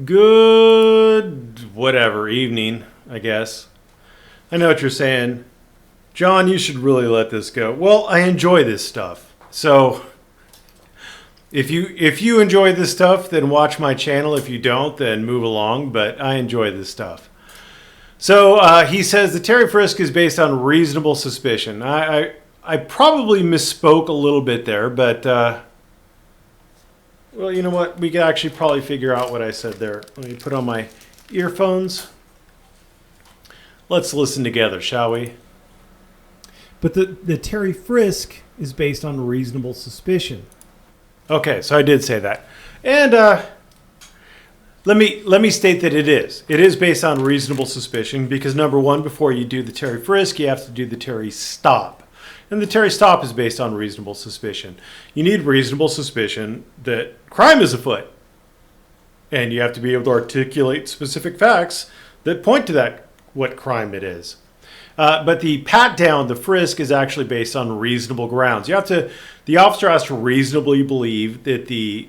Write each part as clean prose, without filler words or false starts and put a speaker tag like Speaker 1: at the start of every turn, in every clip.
Speaker 1: Good, whatever, evening, I guess. I know what you're saying. John, you should really let this go. Well, I enjoy this stuff. So, if you enjoy this stuff, then watch my channel. If you don't, then move along. But I enjoy this stuff. So, he says the Terry frisk is based on reasonable suspicion. I probably misspoke a little bit there, but... well, you know what? We could actually probably figure out what I said there. Let me put on my earphones. Let's listen together, shall we?
Speaker 2: But the Terry frisk is based on reasonable suspicion.
Speaker 1: Okay, so I did say that. And let me state that it is. It is based on reasonable suspicion because, number one, before you do the Terry frisk, you have to do the Terry stop. And the Terry stop is based on reasonable suspicion. You need reasonable suspicion that crime is afoot. And you have to be able to articulate specific facts that point to that, what crime it is. But the pat down, the frisk, is actually based on reasonable grounds. The officer has to reasonably believe that the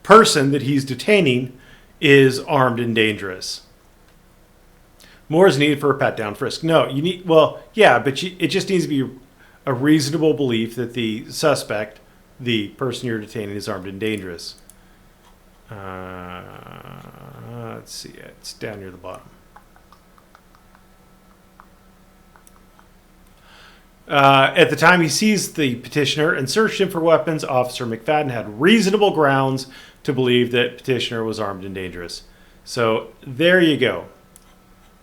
Speaker 1: person that he's detaining is armed and dangerous. More is needed for a pat down frisk. No, you need, it just needs to be a reasonable belief that the suspect, the person you're detaining, is armed and dangerous. Let's see. It's down near the bottom. At the time he seized the petitioner and searched him for weapons, Officer McFadden had reasonable grounds to believe that petitioner was armed and dangerous. So there you go.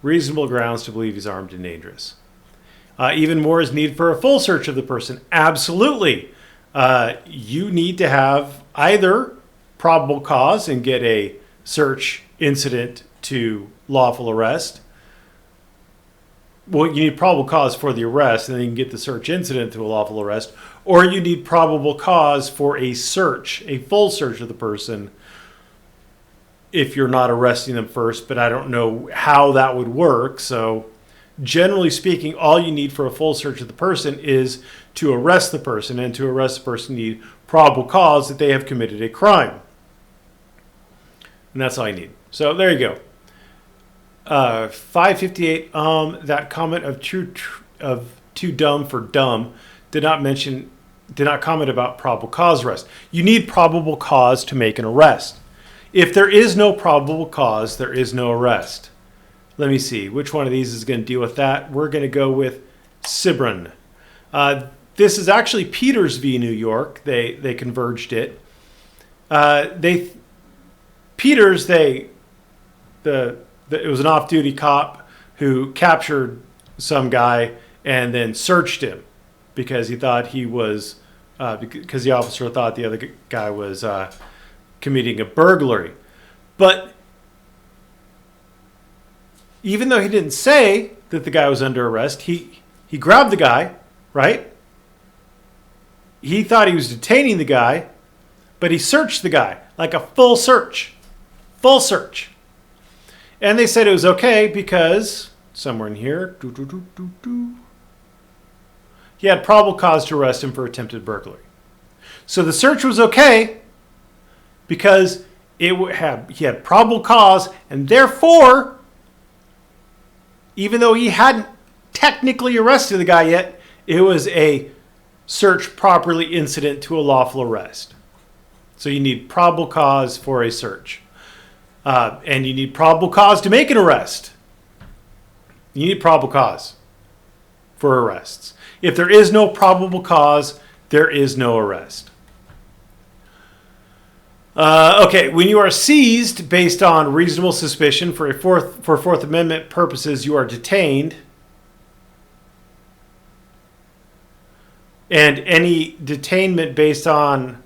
Speaker 1: Reasonable grounds to believe he's armed and dangerous. Even more is needed for a full search of the person. Absolutely. You need to have either probable cause and get a search incident to lawful arrest. Well, you need probable cause for the arrest, and then you can get the search incident to a lawful arrest. Or you need probable cause for a search, a full search of the person, if you're not arresting them first. But I don't know how that would work, so... generally speaking, all you need for a full search of the person is to arrest the person. And to arrest the person, you need probable cause that they have committed a crime. And that's all you need. So there you go. 558, that comment of too dumb for dumb did not comment about probable cause arrest. You need probable cause to make an arrest. If there is no probable cause, there is no arrest. Let me see. Which one of these is going to deal with that? We're going to go with Cibrun. This is actually Peters v. New York. They converged it. It was an off-duty cop who captured some guy and then searched him because he thought he was, because the officer thought the other guy was committing a burglary. But even though he didn't say that the guy was under arrest, he grabbed the guy, right? He thought he was detaining the guy, but he searched the guy, like a full search. Full search. And they said it was okay because, somewhere in here, he had probable cause to arrest him for attempted burglary. So the search was okay because he had probable cause, and therefore, even though he hadn't technically arrested the guy yet, it was a search properly incident to a lawful arrest. So you need probable cause for a search. And you need probable cause to make an arrest. You need probable cause for arrests. If there is no probable cause, there is no arrest. Okay, when you are seized based on reasonable suspicion for Fourth Amendment purposes, you are detained. And any detainment based on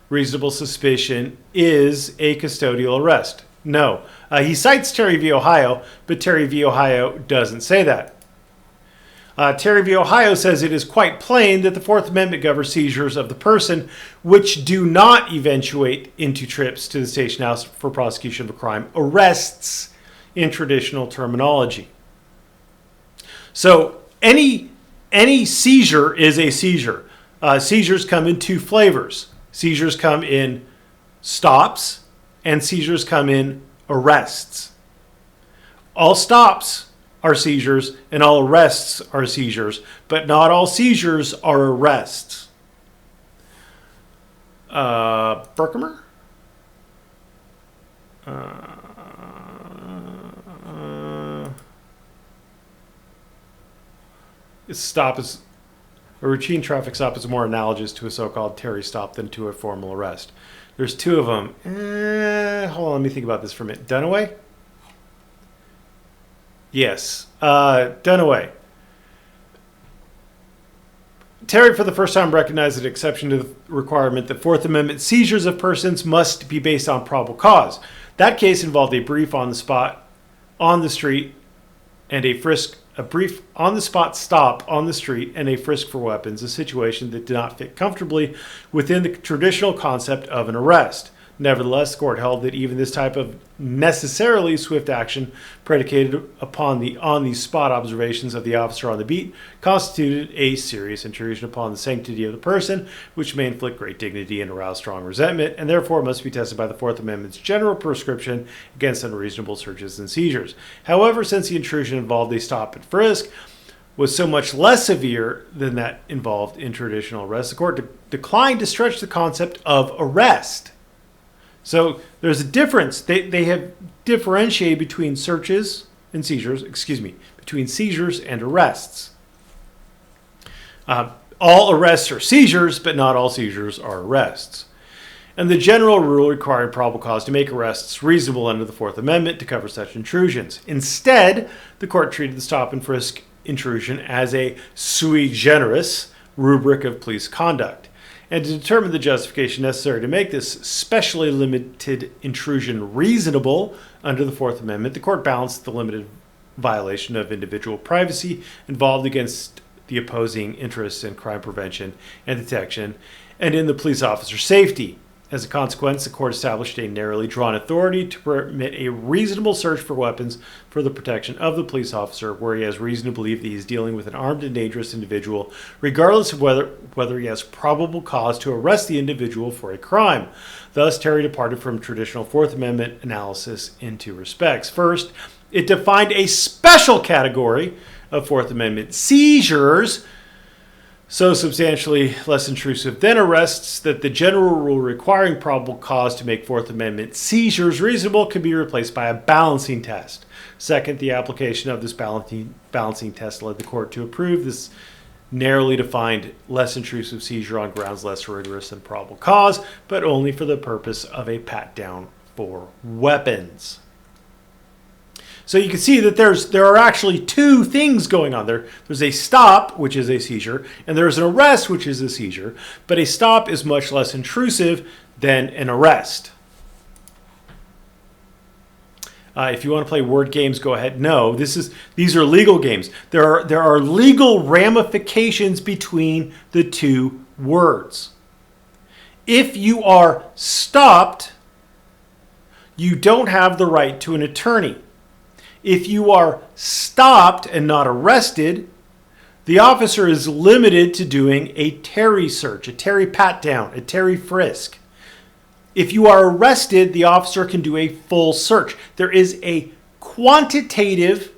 Speaker 1: reasonable suspicion is a custodial arrest. No. He cites Terry v. Ohio, but Terry v. Ohio doesn't say that. Terry v. Ohio says it is quite plain that the Fourth Amendment governs seizures of the person which do not eventuate into trips to the station house for prosecution of a crime, arrests in traditional terminology. So any seizure is a seizure. Seizures come in two flavors. Seizures come in stops and seizures come in arrests. All stops are seizures and all arrests are seizures, but not all seizures are arrests. Berkemer? A routine traffic stop is more analogous to a so-called Terry stop than to a formal arrest. There's two of them. Hold on, let me think about this for a minute. Dunaway? Yes. Dunaway. Terry, for the first time, recognized an exception to the requirement that Fourth Amendment seizures of persons must be based on probable cause. That case involved a brief on the spot, on the street, and a brief on the spot stop on the street and a frisk for weapons, a situation that did not fit comfortably within the traditional concept of an arrest. Nevertheless, the court held that even this type of necessarily swift action predicated upon the on-the-spot observations of the officer on the beat constituted a serious intrusion upon the sanctity of the person, which may inflict great dignity and arouse strong resentment, and therefore must be tested by the Fourth Amendment's general prescription against unreasonable searches and seizures. However, since the intrusion involved a stop and frisk, was so much less severe than that involved in traditional arrest, the court declined to stretch the concept of arrest. So there's a difference. They have differentiated between searches and seizures, between seizures and arrests. All arrests are seizures, but not all seizures are arrests. And the general rule requiring probable cause to make arrests reasonable under the Fourth Amendment to cover such intrusions. Instead, the court treated the stop and frisk intrusion as a sui generis rubric of police conduct. And to determine the justification necessary to make this specially limited intrusion reasonable under the Fourth Amendment, the court balanced the limited violation of individual privacy involved against the opposing interests in crime prevention and detection and in the police officer's safety. As a consequence, the court established a narrowly drawn authority to permit a reasonable search for weapons for the protection of the police officer where he has reason to believe that he is dealing with an armed and dangerous individual, regardless of whether he has probable cause to arrest the individual for a crime. Thus, Terry departed from traditional Fourth Amendment analysis in two respects. First, it defined a special category of Fourth Amendment seizures, so substantially less intrusive than arrests that the general rule requiring probable cause to make Fourth Amendment seizures reasonable can be replaced by a balancing test. Second, the application of this balancing test led the court to approve this narrowly defined, less intrusive seizure on grounds less rigorous than probable cause, but only for the purpose of a pat-down for weapons. So you can see that there are actually two things going on there. There's a stop, which is a seizure, and there's an arrest, which is a seizure. But a stop is much less intrusive than an arrest. If you want to play word games, go ahead. No, these are legal games. There are legal ramifications between the two words. If you are stopped, you don't have the right to an attorney. If you are stopped and not arrested, the officer is limited to doing a Terry search, a Terry pat-down, a Terry frisk. If you are arrested, the officer can do a full search. There is a quantitative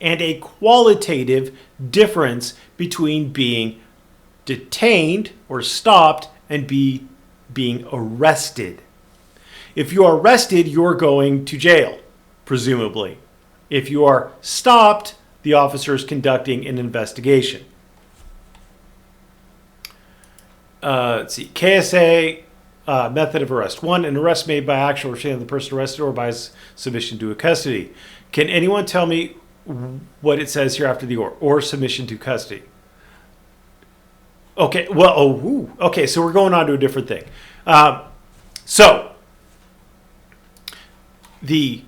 Speaker 1: and a qualitative difference between being detained or stopped and being arrested. If you are arrested, you're going to jail, presumably. If you are stopped, the officer is conducting an investigation. Let's see. KSA method of arrest. 1, an arrest made by actual restraint of the person arrested or by his submission to a custody. Can anyone tell me what it says here after the or submission to custody? Okay, well, okay, so we're going on to a different thing. So, the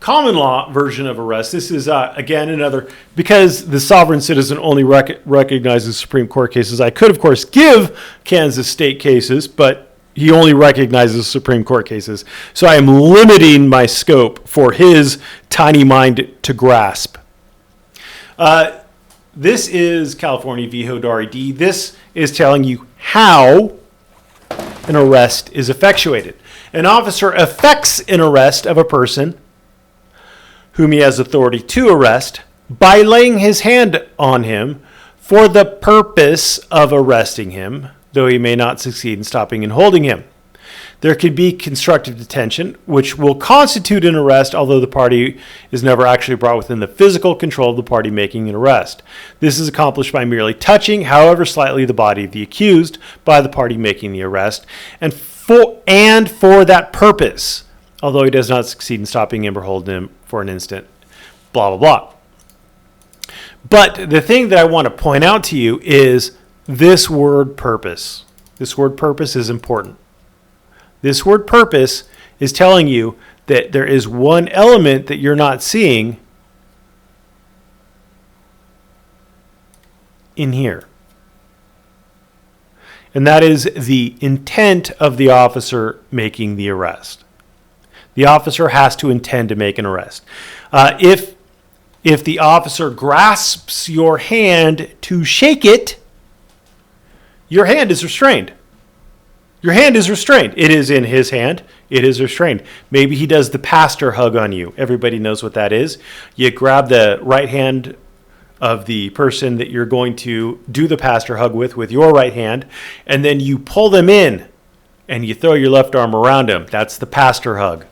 Speaker 1: common law version of arrest, this is, again, another, because the sovereign citizen only recognizes Supreme Court cases, I could, of course, give Kansas state cases, but he only recognizes Supreme Court cases. So I am limiting my scope for his tiny mind to grasp. This is California v. Hodari D. This is telling you how an arrest is effectuated. An officer effects an arrest of a person whom he has authority to arrest, by laying his hand on him for the purpose of arresting him, though he may not succeed in stopping and holding him. There could be constructive detention, which will constitute an arrest, although the party is never actually brought within the physical control of the party making an arrest. This is accomplished by merely touching, however slightly, the body of the accused by the party making the arrest, and for that purpose, although he does not succeed in stopping him or holding him for an instant, blah, blah, blah. But the thing that I want to point out to you is this word purpose. This word purpose is important. This word purpose is telling you that there is one element that you're not seeing in here. And that is the intent of the officer making the arrest. The officer has to intend to make an arrest. If the officer grasps your hand to shake it, your hand is restrained. Your hand is restrained. It is in his hand. It is restrained. Maybe he does the pastor hug on you. Everybody knows what that is. You grab the right hand of the person that you're going to do the pastor hug with your right hand, and then you pull them in and you throw your left arm around them. That's the pastor hug.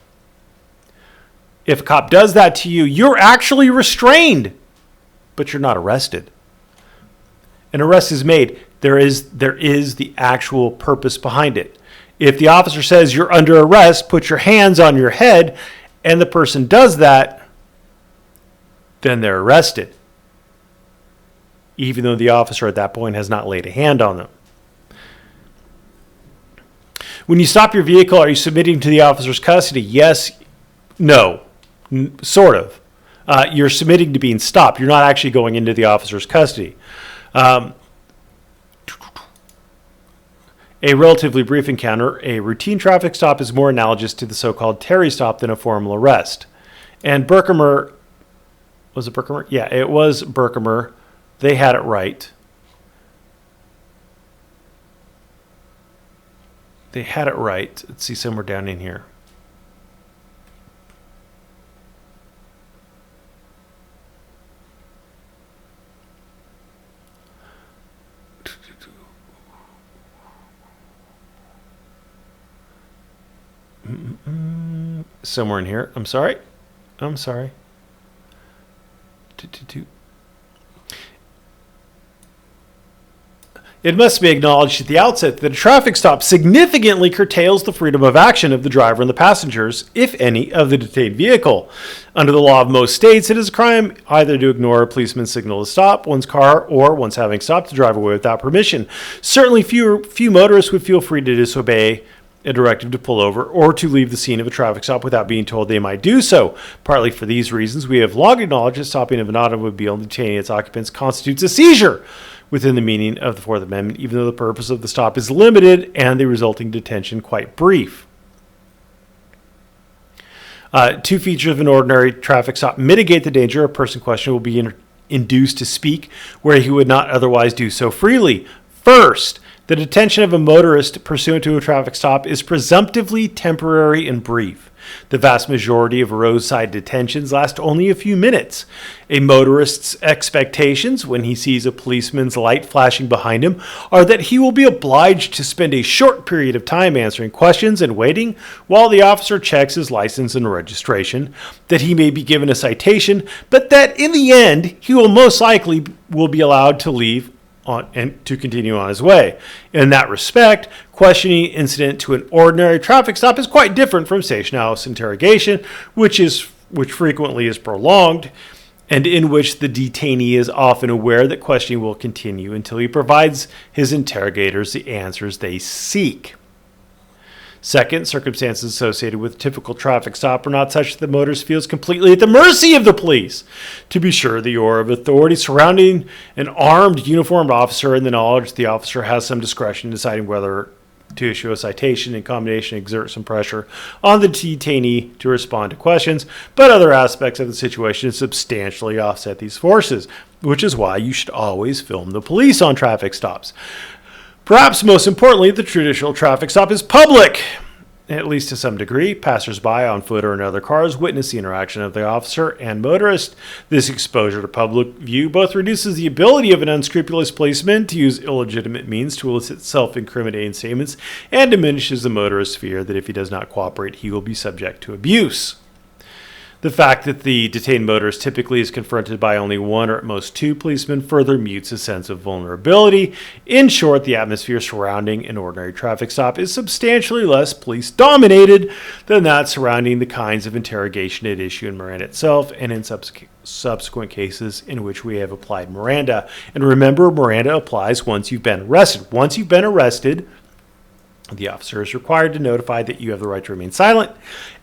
Speaker 1: If a cop does that to you, you're actually restrained, but you're not arrested. An arrest is made. There is the actual purpose behind it. If the officer says you're under arrest, put your hands on your head, and the person does that, then they're arrested, even though the officer at that point has not laid a hand on them. When you stop your vehicle, are you submitting to the officer's custody? Yes, no, sort of. You're submitting to being stopped. You're not actually going into the officer's custody. A relatively brief encounter, a routine traffic stop, is more analogous to the so-called Terry stop than a formal arrest. And Berkemer, was it Berkemer? Yeah, it was Berkemer. They had it right. They had it right. Let's see, somewhere down in here. Somewhere in here. I'm sorry. It must be acknowledged at the outset that a traffic stop significantly curtails the freedom of action of the driver and the passengers, if any, of the detained vehicle. Under the law of most states, it is a crime either to ignore a policeman's signal to stop one's car or, once having stopped, to drive away without permission. Certainly few motorists would feel free to disobey a directive to pull over or to leave the scene of a traffic stop without being told they might do so. Partly for these reasons, we have long acknowledged that stopping of an automobile and detaining its occupants constitutes a seizure within the meaning of the Fourth Amendment, even though the purpose of the stop is limited and the resulting detention quite brief. Two features of an ordinary traffic stop mitigate the danger a person questioned will be induced to speak where he would not otherwise do so freely. First, the detention of a motorist pursuant to a traffic stop is presumptively temporary and brief. The vast majority of roadside detentions last only a few minutes. A motorist's expectations when he sees a policeman's light flashing behind him are that he will be obliged to spend a short period of time answering questions and waiting while the officer checks his license and registration, that he may be given a citation, but that in the end he will most likely be allowed to leave and to continue on his way. In that respect, questioning incident to an ordinary traffic stop is quite different from station house interrogation, which frequently is prolonged, and in which the detainee is often aware that questioning will continue until he provides his interrogators the answers they seek. Second, circumstances associated with a typical traffic stop are not such that the motorist feels completely at the mercy of the police. To be sure, the aura of authority surrounding an armed, uniformed officer and the knowledge the officer has some discretion in deciding whether to issue a citation in combination exert some pressure on the detainee to respond to questions, but other aspects of the situation substantially offset these forces, which is why you should always film the police on traffic stops. Perhaps most importantly, the traditional traffic stop is public. at least to some degree. Passersby on foot or in other cars witness the interaction of the officer and motorist. This exposure to public view both reduces the ability of an unscrupulous policeman to use illegitimate means to elicit self-incriminating statements and diminishes the motorist's fear that if he does not cooperate, he will be subject to abuse. The fact that the detained motorist typically is confronted by only one or at most two policemen further mutes a sense of vulnerability. In short, the atmosphere surrounding an ordinary traffic stop is substantially less police-dominated than that surrounding the kinds of interrogation at issue in Miranda itself and in subsequent cases in which we have applied Miranda. And remember, Miranda applies once you've been arrested. Once you've been arrested, the officer is required to notify that you have the right to remain silent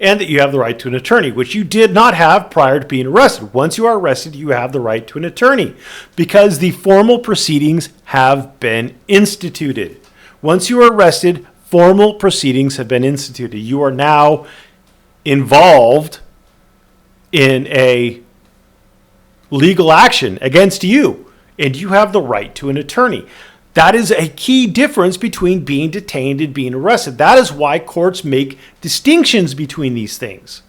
Speaker 1: and that you have the right to an attorney, which you did not have prior to being arrested. Once you are arrested, you have the right to an attorney because the formal proceedings have been instituted. Once you are arrested, formal proceedings have been instituted. You are now involved in a legal action against you, and you have the right to an attorney. That is a key difference between being detained and being arrested. That is why courts make distinctions between these things.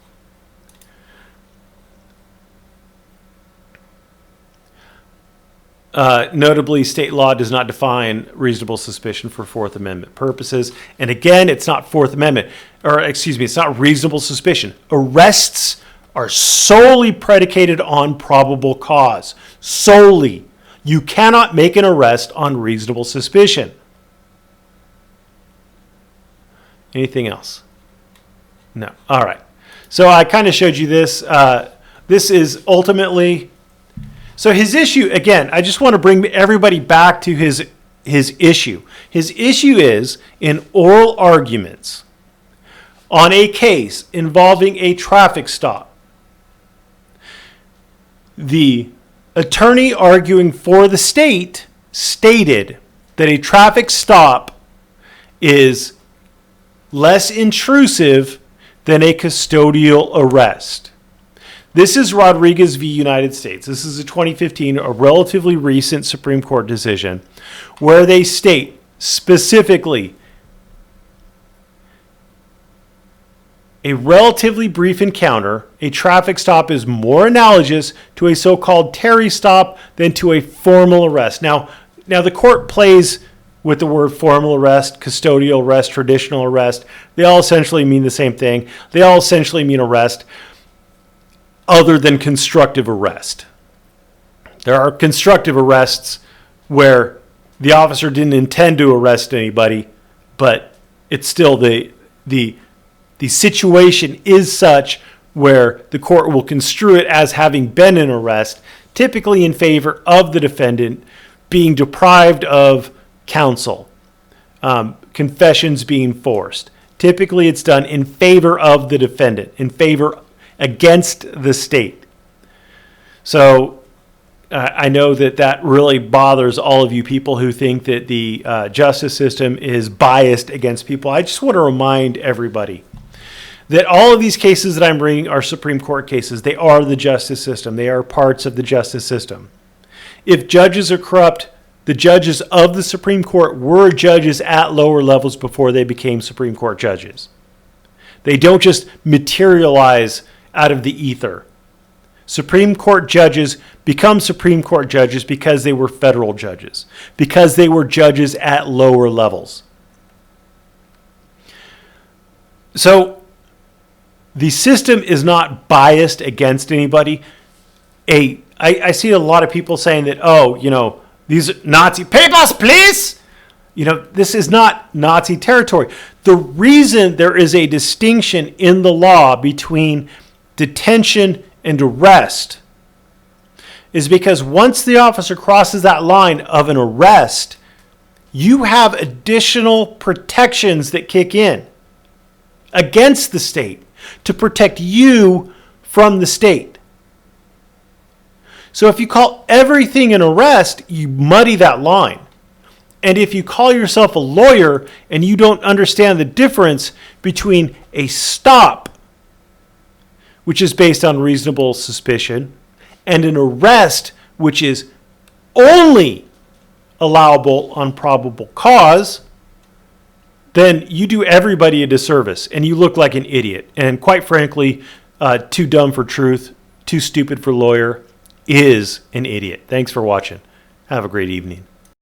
Speaker 1: Notably, state law does not define reasonable suspicion for Fourth Amendment purposes. And again, it's not Fourth Amendment, it's not reasonable suspicion. Arrests are solely predicated on probable cause. Solely. You cannot make an arrest on reasonable suspicion. Anything else? No. All right. So I kind of showed you this. This is ultimately... So his issue, again, I just want to bring everybody back to his issue. His issue is in oral arguments on a case involving a traffic stop. The attorney arguing for the state stated that a traffic stop is less intrusive than a custodial arrest. This is Rodriguez v. United States. This is a 2015, a relatively recent Supreme Court decision, where they state specifically a relatively brief encounter, a traffic stop is more analogous to a so-called Terry stop than to a formal arrest. Now the court plays with the word formal arrest, custodial arrest, traditional arrest. They all essentially mean the same thing. They all essentially mean arrest other than constructive arrest. There are constructive arrests where the officer didn't intend to arrest anybody, but it's still the situation is such where the court will construe it as having been an arrest, typically in favor of the defendant being deprived of counsel, confessions being forced. Typically it's done in favor of the defendant, in favor against the state. So I know that really bothers all of you people who think that the justice system is biased against people. I just want to remind everybody that all of these cases that I'm bringing are Supreme Court cases. They are the justice system. They are parts of the justice system. If judges are corrupt, the judges of the Supreme Court were judges at lower levels before they became Supreme Court judges. They don't just materialize out of the ether. Supreme Court judges become Supreme Court judges because they were federal judges, because they were judges at lower levels. So the system is not biased against anybody. I see a lot of people saying that, these are Nazi papers, please. This is not Nazi territory. The reason there is a distinction in the law between detention and arrest is because once the officer crosses that line of an arrest, you have additional protections that kick in against the state to protect you from the state. So if you call everything an arrest, you muddy that line. And if you call yourself a lawyer and you don't understand the difference between a stop, which is based on reasonable suspicion, and an arrest, which is only allowable on probable cause, then you do everybody a disservice and you look like an idiot. And quite frankly, too dumb for truth, too stupid for lawyer is an idiot. Thanks for watching. Have a great evening.